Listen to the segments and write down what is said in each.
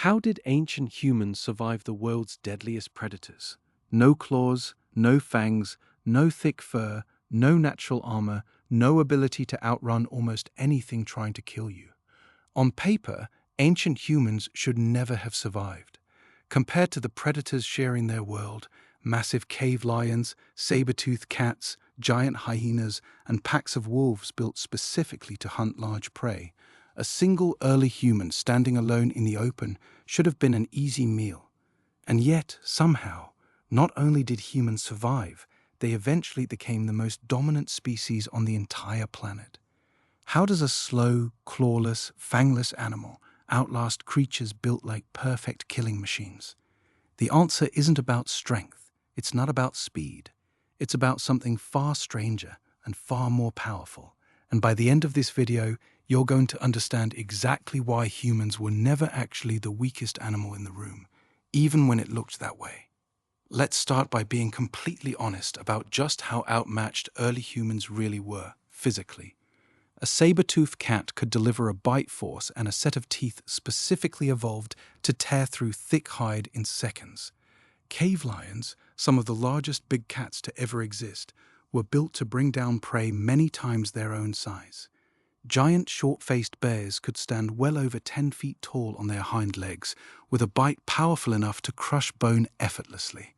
How did ancient humans survive the world's deadliest predators? No claws, no fangs, no thick fur, no natural armor, no ability to outrun almost anything trying to kill you. On paper, ancient humans should never have survived. Compared to the predators sharing their world, massive cave lions, saber-toothed cats, giant hyenas, and packs of wolves built specifically to hunt large prey, a single early human standing alone in the open should have been an easy meal. And yet, somehow, not only did humans survive, they eventually became the most dominant species on the entire planet. How does a slow, clawless, fangless animal outlast creatures built like perfect killing machines? The answer isn't about strength, it's not about speed. It's about something far stranger and far more powerful. And by the end of this video, you're going to understand exactly why humans were never actually the weakest animal in the room, even when it looked that way. Let's start by being completely honest about just how outmatched early humans really were, physically. A saber-toothed cat could deliver a bite force and a set of teeth specifically evolved to tear through thick hide in seconds. Cave lions, some of the largest big cats to ever exist, were built to bring down prey many times their own size. Giant short-faced bears could stand well over 10 feet tall on their hind legs, with a bite powerful enough to crush bone effortlessly.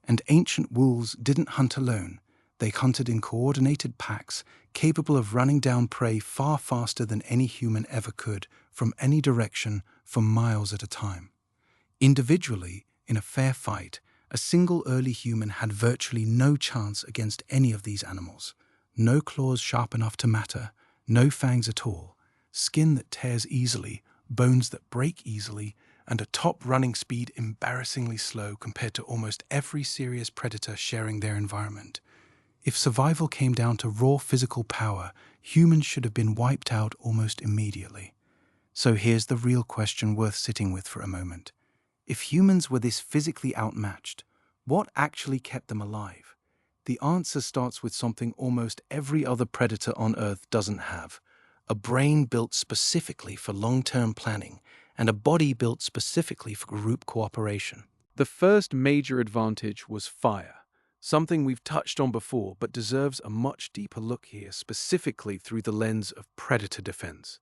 And ancient wolves didn't hunt alone. They hunted in coordinated packs, capable of running down prey far faster than any human ever could, from any direction, for miles at a time. Individually, in a fair fight, a single early human had virtually no chance against any of these animals. No claws sharp enough to matter, no fangs at all, skin that tears easily, bones that break easily, and a top running speed embarrassingly slow compared to almost every serious predator sharing their environment. If survival came down to raw physical power, humans should have been wiped out almost immediately. So here's the real question worth sitting with for a moment. If humans were this physically outmatched, what actually kept them alive? The answer starts with something almost every other predator on Earth doesn't have: a brain built specifically for long-term planning and a body built specifically for group cooperation. The first major advantage was fire, something we've touched on before but deserves a much deeper look here, specifically through the lens of predator defense.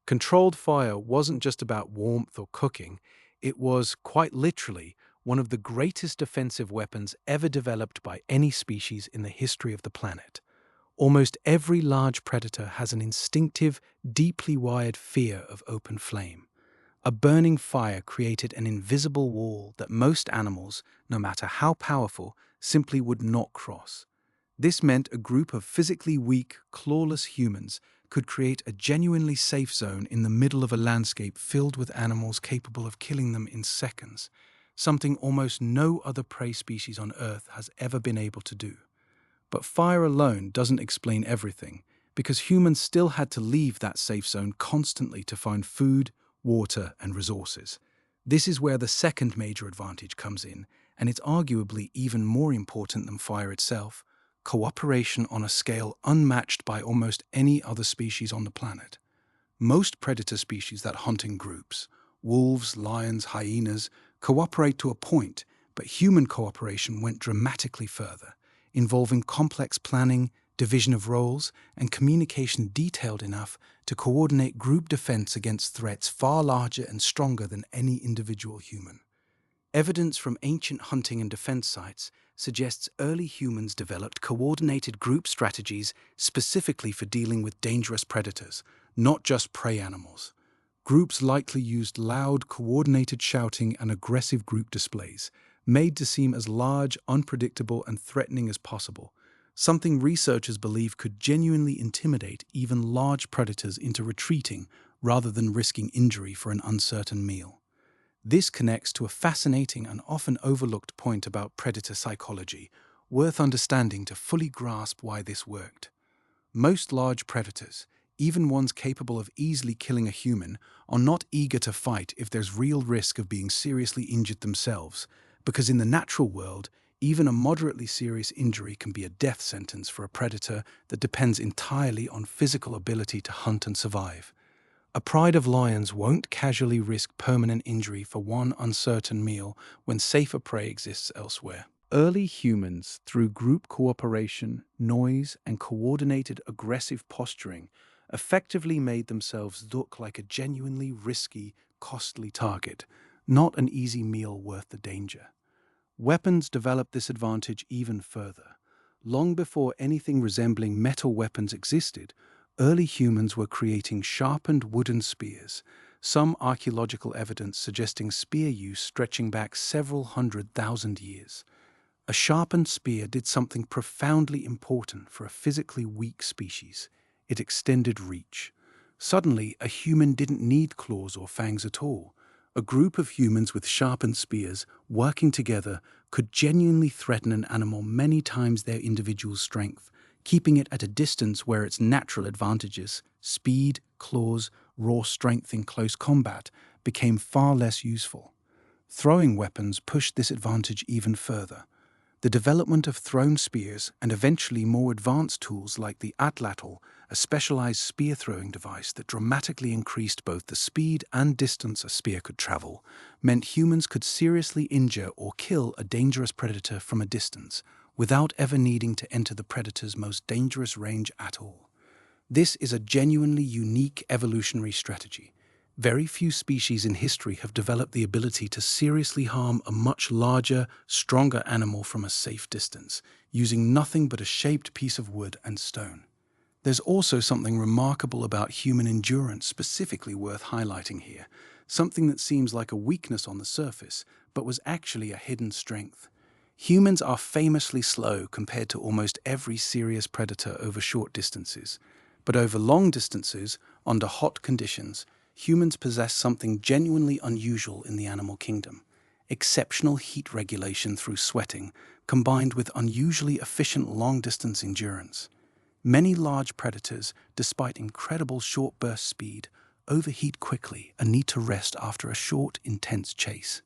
Controlled fire wasn't just about warmth or cooking. It was, quite literally, one of the greatest defensive weapons ever developed by any species in the history of the planet. Almost every large predator has an instinctive, deeply wired fear of open flame. A burning fire created an invisible wall that most animals, no matter how powerful, simply would not cross. This meant a group of physically weak, clawless humans could create a genuinely safe zone in the middle of a landscape filled with animals capable of killing them in seconds, something almost no other prey species on Earth has ever been able to do. But fire alone doesn't explain everything, because humans still had to leave that safe zone constantly to find food, water, and resources. This is where the second major advantage comes in, and it's arguably even more important than fire itself: cooperation on a scale unmatched by almost any other species on the planet. Most predator species that hunt in groups, wolves, lions, hyenas, cooperate to a point, but human cooperation went dramatically further, involving complex planning, division of roles, and communication detailed enough to coordinate group defense against threats far larger and stronger than any individual human. Evidence from ancient hunting and defense sites suggests early humans developed coordinated group strategies specifically for dealing with dangerous predators, not just prey animals. Groups likely used loud, coordinated shouting and aggressive group displays, made to seem as large, unpredictable, and threatening as possible, something researchers believe could genuinely intimidate even large predators into retreating rather than risking injury for an uncertain meal. This connects to a fascinating and often overlooked point about predator psychology, worth understanding to fully grasp why this worked. Most large predators, even ones capable of easily killing a human, are not eager to fight if there's real risk of being seriously injured themselves, because in the natural world, even a moderately serious injury can be a death sentence for a predator that depends entirely on physical ability to hunt and survive. A pride of lions won't casually risk permanent injury for one uncertain meal when safer prey exists elsewhere. Early humans, through group cooperation, noise, and coordinated aggressive posturing, effectively made themselves look like a genuinely risky, costly target, not an easy meal worth the danger. Weapons developed this advantage even further. Long before anything resembling metal weapons existed, early humans were creating sharpened wooden spears, some archaeological evidence suggesting spear use stretching back several 100,000 years. A sharpened spear did something profoundly important for a physically weak species. It extended reach. Suddenly, a human didn't need claws or fangs at all. A group of humans with sharpened spears, working together, could genuinely threaten an animal many times their individual strength, keeping it at a distance where its natural advantages, speed, claws, raw strength in close combat, became far less useful. Throwing weapons pushed this advantage even further. The development of thrown spears and eventually more advanced tools like the atlatl, a specialized spear-throwing device that dramatically increased both the speed and distance a spear could travel, meant humans could seriously injure or kill a dangerous predator from a distance, without ever needing to enter the predator's most dangerous range at all. This is a genuinely unique evolutionary strategy. Very few species in history have developed the ability to seriously harm a much larger, stronger animal from a safe distance, using nothing but a shaped piece of wood and stone. There's also something remarkable about human endurance specifically worth highlighting here, something that seems like a weakness on the surface, but was actually a hidden strength. Humans are famously slow compared to almost every serious predator over short distances, but over long distances, under hot conditions, humans possess something genuinely unusual in the animal kingdom: exceptional heat regulation through sweating, combined with unusually efficient long-distance endurance. Many large predators, despite incredible short-burst speed, overheat quickly and need to rest after a short, intense chase.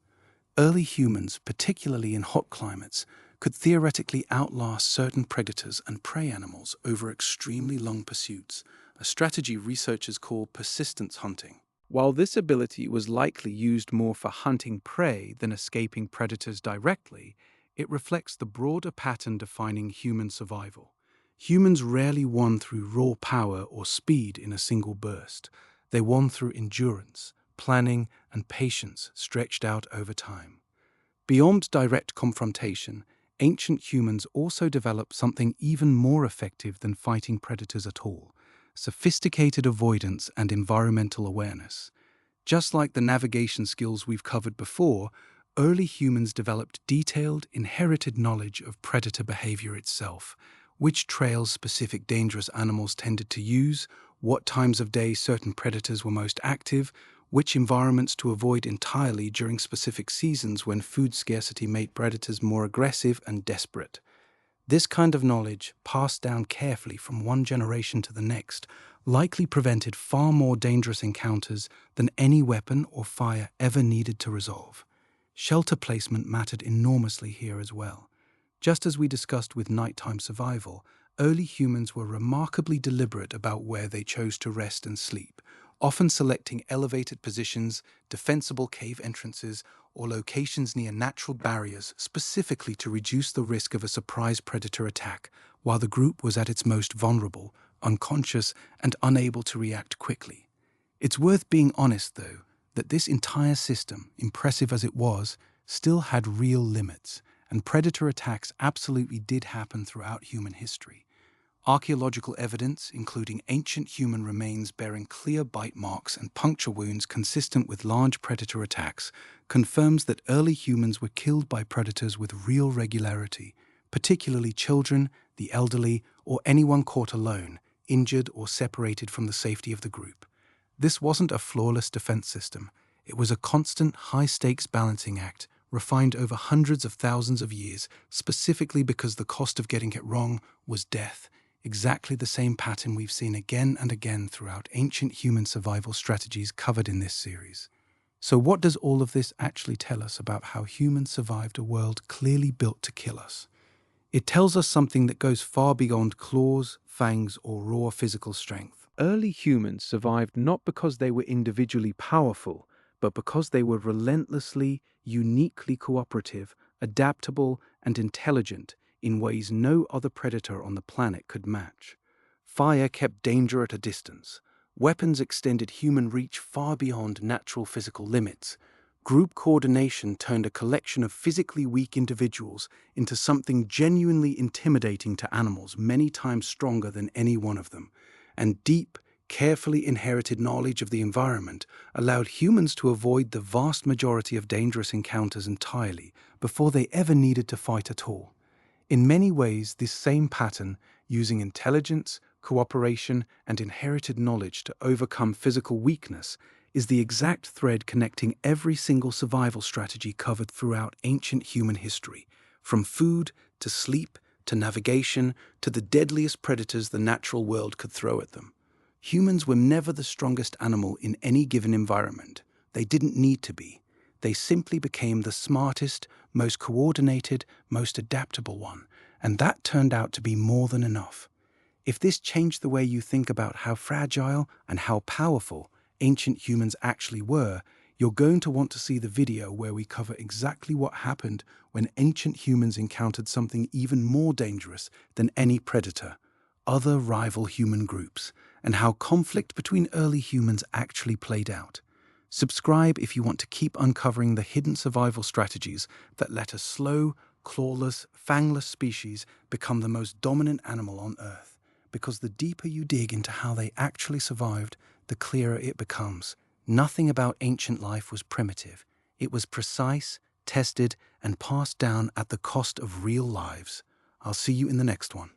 Early humans, particularly in hot climates, could theoretically outlast certain predators and prey animals over extremely long pursuits, a strategy researchers call persistence hunting. While this ability was likely used more for hunting prey than escaping predators directly, it reflects the broader pattern defining human survival. Humans rarely won through raw power or speed in a single burst. They won through endurance, planning, and patience stretched out over time. Beyond direct confrontation, ancient humans also developed something even more effective than fighting predators at all: sophisticated avoidance and environmental awareness. Just like the navigation skills we've covered before, early humans developed detailed, inherited knowledge of predator behavior itself: which trails specific dangerous animals tended to use, what times of day certain predators were most active, which environments to avoid entirely during specific seasons when food scarcity made predators more aggressive and desperate. This kind of knowledge, passed down carefully from one generation to the next, likely prevented far more dangerous encounters than any weapon or fire ever needed to resolve. Shelter placement mattered enormously here as well. Just as we discussed with nighttime survival, early humans were remarkably deliberate about where they chose to rest and sleep, often selecting elevated positions, defensible cave entrances, or locations near natural barriers specifically to reduce the risk of a surprise predator attack while the group was at its most vulnerable, unconscious, and unable to react quickly. It's worth being honest, though, that this entire system, impressive as it was, still had real limits, and predator attacks absolutely did happen throughout human history. Archaeological evidence, including ancient human remains bearing clear bite marks and puncture wounds consistent with large predator attacks, confirms that early humans were killed by predators with real regularity, particularly children, the elderly, or anyone caught alone, injured or separated from the safety of the group. This wasn't a flawless defense system. It was a constant, high-stakes balancing act, refined over hundreds of thousands of years, specifically because the cost of getting it wrong was death. Exactly the same pattern we've seen again and again throughout ancient human survival strategies covered in this series. So what does all of this actually tell us about how humans survived a world clearly built to kill us? It tells us something that goes far beyond claws, fangs, or raw physical strength. Early humans survived not because they were individually powerful, but because they were relentlessly, uniquely cooperative, adaptable, and intelligent in ways no other predator on the planet could match. Fire kept danger at a distance. Weapons extended human reach far beyond natural physical limits. Group coordination turned a collection of physically weak individuals into something genuinely intimidating to animals many times stronger than any one of them. And deep, carefully inherited knowledge of the environment allowed humans to avoid the vast majority of dangerous encounters entirely before they ever needed to fight at all. In many ways, this same pattern, using intelligence, cooperation, and inherited knowledge to overcome physical weakness, is the exact thread connecting every single survival strategy covered throughout ancient human history, from food to sleep to navigation to the deadliest predators the natural world could throw at them. Humans were never the strongest animal in any given environment. They didn't need to be. They simply became the smartest, most coordinated, most adaptable one, and that turned out to be more than enough. If this changed the way you think about how fragile and how powerful ancient humans actually were, you're going to want to see the video where we cover exactly what happened when ancient humans encountered something even more dangerous than any predator, other rival human groups, and how conflict between early humans actually played out. Subscribe if you want to keep uncovering the hidden survival strategies that let a slow, clawless, fangless species become the most dominant animal on Earth. Because the deeper you dig into how they actually survived, the clearer it becomes. Nothing about ancient life was primitive. It was precise, tested, and passed down at the cost of real lives. I'll see you in the next one.